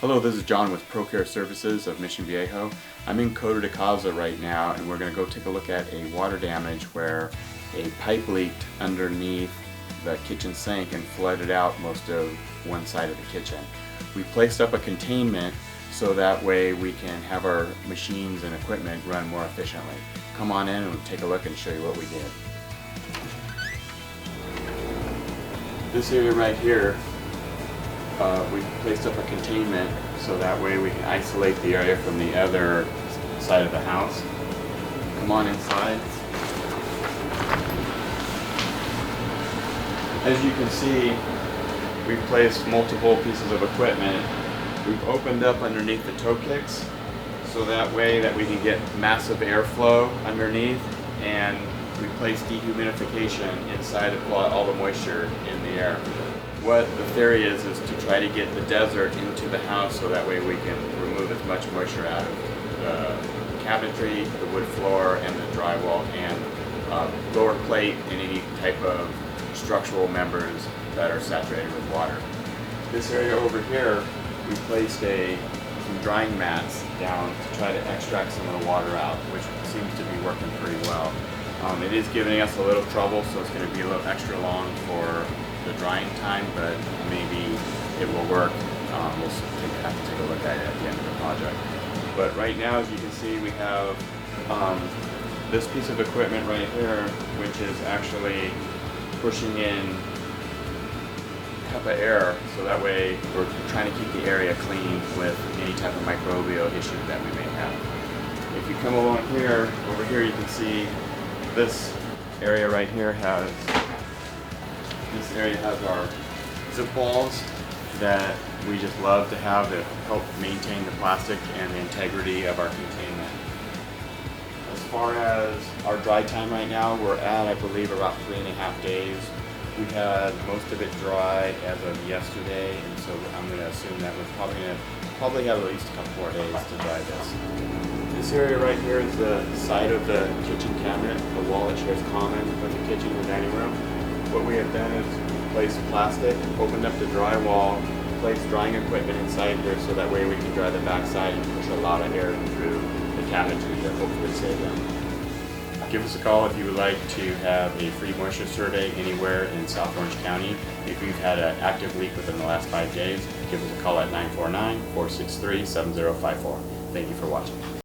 Hello, this is John with ProCare Services of Mission Viejo. I'm in Coto Caza right now, and we're going to go take a look at a water damage where a pipe leaked underneath the kitchen sink and flooded out most of one side of the kitchen. We placed up a containment so that way we can have our machines and equipment run more efficiently. Come on in and we'll take a look and show you what we did. This area right here, we placed up a containment so that way we can isolate the area from the other side of the house. Come on inside. As you can see, we've placed multiple pieces of equipment. We've opened up underneath the toe kicks so that way that we can get massive airflow underneath, and we place dehumidification inside to pull out all the moisture in the air. What the theory is to try to get the desert into the house so that way we can remove as much moisture out of the cabinetry, the wood floor, and the drywall, and lower plate and any type of structural members that are saturated with water. This area over here, we placed some drying mats down to try to extract some of the water out, which seems to be working pretty well. It is giving us a little trouble, so it's going to be a little extra long for the drying time, but maybe it will work. We'll have to take a look at it at the end of the project. But right now, as you can see, we have this piece of equipment right here, which is actually pushing in HEPA air, so that way we're trying to keep the area clean with any type of microbial issue that we may have. If you come along here, over here you can see this area right here has our zip balls that we just love to have to help maintain the plastic and the integrity of our containment. As far as our dry time right now, we're at, I believe, about 3.5 days. We had most of it dry as of yesterday, and so I'm going to assume that we're probably have at least a couple more days to dry this. This area right here is the side of the kitchen cabinet, the wall that shares common with the kitchen and dining room. What we have done is placed plastic, opened up the drywall, placed drying equipment inside here so that way we can dry the backside and push a lot of air through the cabinetry to hopefully save them. Give us a call if you would like to have a free moisture survey anywhere in South Orange County. If you've had an active leak within the last 5 days, give us a call at 949-463-7054. Thank you for watching.